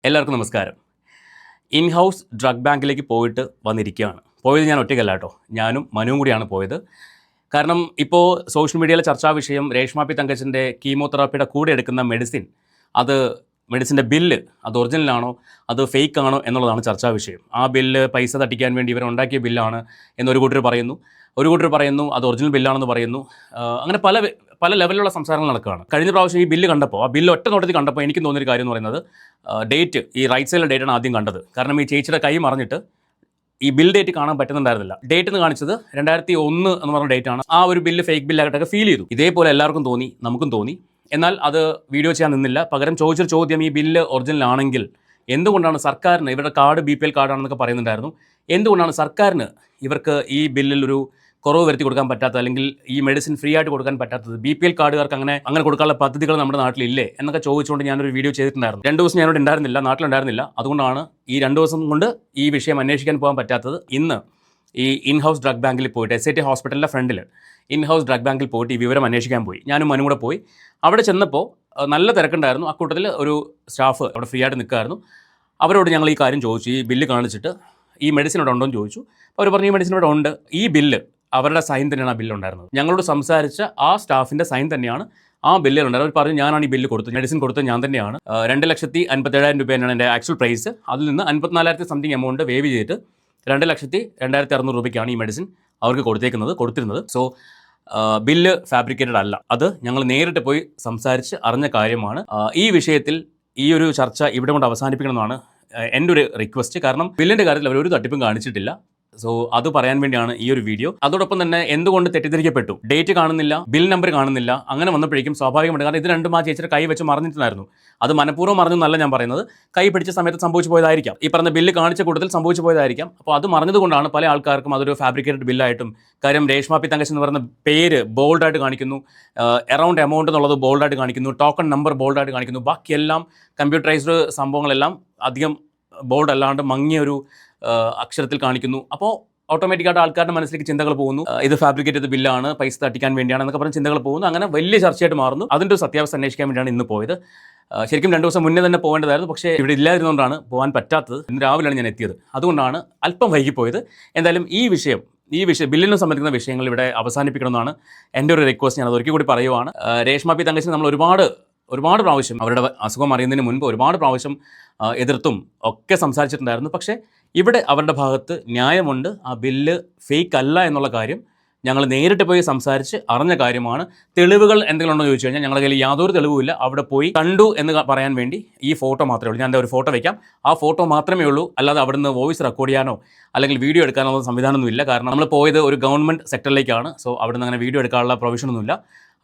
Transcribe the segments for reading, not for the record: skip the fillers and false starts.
എല്ലാവർക്കും നമസ്കാരം. In house drug ബാങ്കിലേക്ക് പോയിട്ട് വന്നിരിക്കുകയാണ്. പോയത് ഞാൻ ഒറ്റയ്ക്കല്ല കേട്ടോ, ഞാനും മനുവും കൂടിയാണ് പോയത്. കാരണം ഇപ്പോൾ സോഷ്യൽ മീഡിയയിലെ ചർച്ചാ വിഷയം രേഷ്മ പി തങ്കച്ചൻ്റെ കീമോതെറാപ്പിയുടെ കൂടെ എടുക്കുന്ന മെഡിസിൻ്റെ ബില്ല് അത് ഒറിജിനലാണോ അത് ഫേക്ക് ആണോ എന്നുള്ളതാണ് ചർച്ചാ വിഷയം. ആ ബില്ല് പൈസ തട്ടിക്കാൻ വേണ്ടി ഇവരുണ്ടാക്കിയ ബില്ലാണ് എന്നൊരു കൂട്ടർ പറയുന്നു, ഒരു കൂട്ടർ പറയുന്നു അത് ഒറിജിനൽ ബില്ലാണെന്ന് പറയുന്നു. അങ്ങനെ പല ലെവലിലുള്ള സംസാരങ്ങൾ നടക്കുകയാണ്. കഴിഞ്ഞ പ്രാവശ്യം ഈ ബില്ല് കണ്ടപ്പോൾ, ആ ബില്ല് ഒറ്റ നോട്ടത്തിൽ കണ്ടപ്പോൾ എനിക്ക് തോന്നിയൊരു കാര്യം എന്ന് പറയുന്നത്, ഡേറ്റ് ഈ റൈറ്റ് സൈഡിലെ ഡേറ്റാണ് ആദ്യം കണ്ടത്. കാരണം ഈ ചേച്ചിയുടെ കൈ മറിഞ്ഞിട്ട് ഈ ബിൽ ഡേറ്റ് കാണാൻ പറ്റുന്നുണ്ടായിരുന്നില്ല. ഡേറ്റ് എന്ന് കാണിച്ചത് 2001 എന്ന് പറഞ്ഞ ഡേറ്റ് ആണ്. ആ ഒരു ബില്ല് ഫേക്ക് ബില്ലായിട്ടൊക്കെ ഫീൽ ചെയ്തു. ഇതേപോലെ എല്ലാവർക്കും തോന്നി, നമുക്കും തോന്നി. എന്നാൽ അത് വീഡിയോ ചെയ്യാൻ നിന്നില്ല. പകരം ചോദിച്ചൊരു ചോദ്യം, ഈ ബില്ല് ഒറിജിനൽ ആണെങ്കിൽ എന്തുകൊണ്ടാണ് സർക്കാരിന്, ഇവരുടെ കാർഡ് BPL കാർഡാണെന്നൊക്കെ പറയുന്നുണ്ടായിരുന്നു, എന്തുകൊണ്ടാണ് സർക്കാരിന് ഇവർക്ക് ഈ ബില്ലിൽ ഒരു കുറവ് വരുത്തി കൊടുക്കാൻ പറ്റാത്തത്, അല്ലെങ്കിൽ ഈ മെഡിസിൻ ഫ്രീ ആയിട്ട് കൊടുക്കാൻ പറ്റാത്തത്? BPL കാർഡുകാർക്ക് അങ്ങനെ കൊടുക്കാനുള്ള പദ്ധതികൾ നമ്മുടെ നാട്ടിലില്ലേ എന്നൊക്കെ ചോദിച്ചുകൊണ്ട് ഞാനൊരു വീഡിയോ ചെയ്തിട്ടുണ്ടായിരുന്നു. 2 ദിവസം ഞാനിവിടെ ഉണ്ടായിരുന്നില്ല, നാട്ടിലുണ്ടായിരുന്നില്ല. അതുകൊണ്ടാണ് ഈ 2 ദിവസം കൊണ്ട് ഈ വിഷയം അന്വേഷിക്കാൻ പോകാൻ പറ്റാത്തത്. ഇന്ന് ഈ ഇൻ ഹൗസ് ഡ്രഗ് ബാങ്കിൽ പോയിട്ട്, SAT ഹോസ്പിറ്റലിൻ്റെ ഫ്രണ്ടിൽ ഇൻ ഹൗസ് ഡ്രഗ് ബാങ്കിൽ പോയിട്ട് ഈ വിവരം അന്വേഷിക്കാൻ പോയി. ഞാനും മനും കൂടെ പോയി. അവിടെ ചെന്നപ്പോൾ നല്ല തിരക്കുണ്ടായിരുന്നു. ആ കൂട്ടത്തിൽ ഒരു സ്റ്റാഫ് അവിടെ ഫ്രീ ആയിട്ട് നിൽക്കുമായിരുന്നു. അവരോട് ഞങ്ങൾ ഈ കാര്യം ചോദിച്ചു, ഈ ബില്ല് കാണിച്ചിട്ട് ഈ മെഡിസിൻ ഇവിടെ ഉണ്ടോ എന്ന് ചോദിച്ചു. അവർ പറഞ്ഞു ഈ മെഡിസിൻ ഇവിടെ ഉണ്ട്. ഈ ബില്ല് അവരുടെ സൈൻ തന്നെയാണ് ആ ബില്ലുണ്ടായിരുന്നത്. ഞങ്ങളോട് സംസാരിച്ച ആ സ്റ്റാഫിൻ്റെ സൈൻ തന്നെയാണ് ആ ബില്ലിലുണ്ടായിരുന്നത്. അവർ പറഞ്ഞു ഞാനാണ് ഈ ബില്ല് കൊടുത്തത്, മെഡിസിൻ കൊടുത്തത് ഞാൻ തന്നെയാണ്. 2,57,000 രൂപയാണ് എൻ്റെ ആക്ച്വൽ പ്രൈസ്. അതിൽ നിന്ന് 54,000 സംതിങ് എമൗണ്ട് വേവ് ചെയ്തിട്ട് 2,02,600 രൂപയ്ക്കാണ് ഈ മെഡിസിൻ അവർക്ക് കൊടുത്തിരുന്നത്. സോ ബില്ല് ഫാബ്രിക്കേറ്റഡ് അല്ല. അത് ഞങ്ങൾ നേരിട്ട് പോയി സംസാരിച്ച് അറിഞ്ഞ കാര്യമാണ്. ഈ വിഷയത്തിൽ ഈ ഒരു ചർച്ച ഇവിടെ കൊണ്ട് അവസാനിപ്പിക്കണമെന്നാണ് എൻ്റെ ഒരു റിക്വസ്റ്റ്. കാരണം ബില്ലിൻ്റെ കാര്യത്തിൽ അവർ ഒരു തട്ടിപ്പും കാണിച്ചിട്ടില്ല. സോ അത് പറയാൻ വേണ്ടിയാണ് ഈ ഒരു വീഡിയോ. അതോടൊപ്പം തന്നെ എന്തുകൊണ്ട് തെറ്റിദ്ധരിക്കപ്പെട്ടു, ഡേറ്റ് കാണുന്നില്ല, ബിൽ നമ്പർ കാണുന്നില്ല, അങ്ങനെ വന്നപ്പോഴേക്കും സ്വാഭാവികമായിട്ട്, കാരണം ഇത് രണ്ടും ആ ചേച്ചിയുടെ കൈ വെച്ച് മറിഞ്ഞിട്ടുണ്ടായിരുന്നു. അത് മനഃപൂർവ്വം മറിഞ്ഞെന്നല്ല ഞാൻ പറയുന്നത്, കൈ പിടിച്ച സമയത്ത് സംഭവിച്ചു പോയതായിരിക്കാം. ഈ പറഞ്ഞ ബില്ല് കാണിച്ച കൂട്ടത്തിൽ സംഭവിച്ചു പോയതായിരിക്കാം. അപ്പോൾ അത് മറിഞ്ഞതുകൊണ്ടാണ് പല ആൾക്കാർക്കും അതൊരു ഫാബ്രിക്കേറ്റഡ് ബില്ലായിട്ടും. കാര്യം രേഷ്മ പി തങ്കച്ചൻ എന്ന് പറയുന്ന പേര് ബോൾഡായിട്ട് കാണിക്കുന്നു, എറൗണ്ട് എമൗണ്ട് എന്നുള്ളത് ബോൾഡായിട്ട് കാണിക്കുന്നു, ടോക്കൺ നമ്പർ ബോൾഡായിട്ട് കാണിക്കുന്നു, ബാക്കിയെല്ലാം കമ്പ്യൂട്ടറൈസ്ഡ് സംഭവങ്ങളെല്ലാം അധികം ബോൾഡ് അല്ലാണ്ട് മങ്ങിയ ഒരു അക്ഷരത്തിൽ കാണിക്കുന്നു. അപ്പോൾ ഓട്ടോമാറ്റിക്കായിട്ട് ആൾക്കാരുടെ മനസ്സിലേക്ക് ചിന്തകൾ പോകുന്നു, ഇത് ഫാബ്രിക്കേറ്റ് ചെയ്ത ബില്ലാണ്, പൈസ തട്ടിക്കാൻ വേണ്ടിയാണ് എന്നൊക്കെ പറഞ്ഞ് ചിന്തകൾ പോകുന്നു. അങ്ങനെ വലിയ ചർച്ചയായിട്ട് മാറുന്നു. അതിൻ്റെ ഒരു സത്യാവസ്ഥ അന്വേഷിക്കാൻ വേണ്ടിയാണ് ഇന്ന് പോയത്. ശരിക്കും 2 ദിവസം മുന്നേ തന്നെ പോകേണ്ടതായിരുന്നു, പക്ഷേ ഇവിടെ ഇല്ലായിരുന്നുകൊണ്ടാണ് പോകാൻ പറ്റാത്തത്. ഇന്ന് രാവിലെയാണ് ഞാൻ എത്തിയത്, അതുകൊണ്ടാണ് അല്പം വൈകിപ്പോയത്. എന്തായാലും ഈ വിഷയം ബില്ലിനെ സംബന്ധിക്കുന്ന വിഷയങ്ങൾ ഇവിടെ അവസാനിപ്പിക്കണമെന്നാണ് എൻ്റെ ഒരു റിക്വസ്റ്റ്. ഞാൻ അത് ഒരിക്കൽ കൂടി പറയുവാണ്. രേഷ്മ പി തങ്കച്ചൻ നമ്മൾ ഒരുപാട് പ്രാവശ്യം അവരുടെ അസുഖം അറിയുന്നതിന് മുൻപ് ഒരുപാട് പ്രാവശ്യം എതിർത്തും ഒക്കെ സംസാരിച്ചിട്ടുണ്ടായിരുന്നു. പക്ഷേ ഇവിടെ അവരുടെ ഭാഗത്ത് ന്യായമുണ്ട്. ആ ബില്ല് ഫേക്ക് അല്ല എന്നുള്ള കാര്യം ഞങ്ങൾ നേരിട്ട് പോയി സംസാരിച്ച് അറിഞ്ഞ കാര്യമാണ്. തെളിവുകൾ എന്തെങ്കിലും ഉണ്ടോ എന്ന് ചോദിച്ചു കഴിഞ്ഞാൽ ഞങ്ങളുടെ കയ്യിൽ യാതൊരു തെളിവുമില്ല. അവിടെ പോയി കണ്ടു എന്ന് പറയാൻ വേണ്ടി ഈ ഫോട്ടോ മാത്രമേ ഉള്ളൂ. ഞാൻ എൻ്റെ ഒരു ഫോട്ടോ വയ്ക്കാം, ആ ഫോട്ടോ മാത്രമേ ഉള്ളൂ. അല്ലാതെ അവിടുന്ന് വോയിസ് റെക്കോർഡ് ചെയ്യാനോ അല്ലെങ്കിൽ വീഡിയോ എടുക്കാനോ സംവിധാനമൊന്നുമില്ല. കാരണം നമ്മൾ പോയത് ഒരു ഗവൺമെൻറ് സെക്ടറിലേക്കാണ്. സോ അവിടുന്ന് അങ്ങനെ വീഡിയോ എടുക്കാനുള്ള പ്രൊവിഷനൊന്നുമില്ല.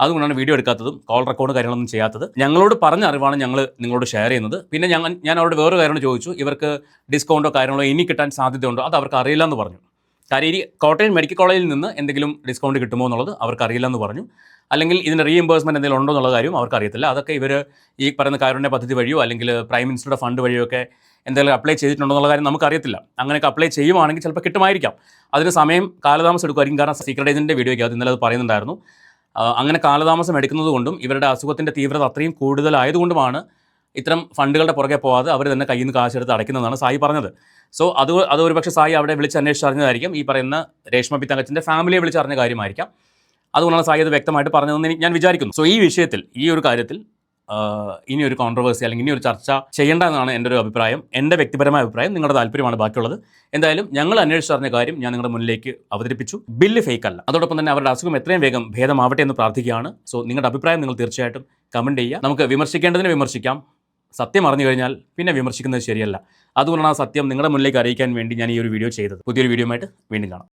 അതുകൊണ്ടാണ് വീഡിയോ എടുക്കാത്തതും കോൾ റെക്കോർഡ് കാര്യങ്ങളൊന്നും ചെയ്യാത്തത്. ഞങ്ങളോട് പറഞ്ഞ അറിവാണ് ഞങ്ങൾ നിങ്ങളോട് ഷെയർ ചെയ്യുന്നത്. പിന്നെ ഞാൻ അവരോട് വേറെ കാര്യങ്ങൾ ചോദിച്ചു, ഇവർക്ക് ഡിസ്കൗണ്ടോ കാര്യങ്ങളോ ഇനി കിട്ടാൻ സാധ്യതയുണ്ടോ? അത് അവർക്ക് അറിയില്ല എന്ന് പറഞ്ഞു. കാര്യം ഈ കോട്ടയം മെഡിക്കൽ കോളേജിൽ നിന്ന് എന്തെങ്കിലും ഡിസ്കൗണ്ട് കിട്ടുമോ എന്നുള്ളത് അവർക്ക് അറിയില്ല എന്ന് പറഞ്ഞു. അല്ലെങ്കിൽ ഇതിൻ്റെ റീഇംബേഴ്സ്മെൻറ്റ് എന്തെങ്കിലും ഉണ്ടോ എന്നുള്ള കാര്യം അവർക്ക് അറിയത്തില്ല. അതൊക്കെ ഇവർ ഈ പറയുന്ന കാരുണ്യ പദ്ധതി വഴിയോ അല്ലെങ്കിൽ പ്രൈം മിനിസ്റ്ററുടെ ഫണ്ട് വഴിയോ ഒക്കെ എന്തെങ്കിലും അപ്ലൈ ചെയ്തിട്ടുണ്ടോ എന്നുള്ള കാര്യം നമുക്കറിയത്തില്ല. അങ്ങനെയൊക്കെ അപ്ലൈ ചെയ്യുവാണെങ്കിൽ ചിലപ്പോൾ കിട്ടുമായിരിക്കാം. അതിന് കാലതാമസം എടുക്കുമായിരിക്കും. കാരണം സീക്രട്ട് ഏജൻറ്റിൻ്റെ വീഡിയോയ്ക്ക് അത് ഇന്നലെ അത് പറയുന്നുണ്ടായിരുന്നു. അങ്ങനെ കാലതാമസം എടുക്കുന്നത് കൊണ്ടും ഇവരുടെ അസുഖത്തിൻ്റെ തീവ്രത അത്രയും കൂടുതലായതുകൊണ്ടുമാണ് ഇത്തരം ഫണ്ടുകളുടെ പുറകെ പോകാതെ അവർ തന്നെ കയ്യിൽ നിന്ന് കാശെടുത്ത് അടയ്ക്കുന്നതാണ് സായി പറഞ്ഞത്. സോ അത് ഒരുപക്ഷെ സായി അവിടെ വിളിച്ച് അന്വേഷിച്ചറിഞ്ഞതായിരിക്കും. ഈ പറയുന്ന രേഷ്മ പി തങ്കച്ചൻ്റെ ഫാമിലിയെ വിളിച്ചറിഞ്ഞ കാര്യമായിരിക്കാം. അതുകൊണ്ടാണ് സായി അത് വ്യക്തമായിട്ട് പറഞ്ഞതെന്ന് ഞാൻ വിചാരിക്കുന്നു. സോ ഈ ഒരു കാര്യത്തിൽ ഇനി ഒരു കോൺട്രവേഴ്സി അല്ലെങ്കിൽ ഇനി ഒരു ചർച്ച ചെയ്യേണ്ട എന്നാണ് എൻ്റെ ഒരു അഭിപ്രായം, എൻ്റെ വ്യക്തിപരമായ അഭിപ്രായം. നിങ്ങളുടെ താല്പര്യമാണ് ബാക്കിയുള്ളത്. എന്തായാലും ഞങ്ങൾ അന്വേഷിച്ചറിഞ്ഞ കാര്യം ഞാൻ നിങ്ങളുടെ മുന്നിലേക്ക് അവതരിപ്പിച്ചു. ബില്ല് ഫേക്ക് അല്ല. അതോടൊപ്പം തന്നെ അവരുടെ അസുഖം എത്രയും വേഗം ഭേദമാവട്ടെ എന്ന് പ്രാർത്ഥിക്കുകയാണ്. സോ നിങ്ങളുടെ അഭിപ്രായം നിങ്ങൾ തീർച്ചയായിട്ടും കമൻറ്റ് ചെയ്യുക. നമുക്ക് വിമർശിക്കേണ്ടതിന് വിമർശിക്കാം. സത്യം അറിഞ്ഞു കഴിഞ്ഞാൽ പിന്നെ വിമർശിക്കുന്നത് ശരിയല്ല. അതുകൊണ്ടാണ് ആ സത്യം നിങ്ങളുടെ മുന്നിലേക്ക് അറിയിക്കാൻ വേണ്ടി ഞാൻ ഈ ഒരു വീഡിയോ ചെയ്തത്. പുതിയൊരു വീഡിയോയുമായിട്ട് വീണ്ടും കാണാം.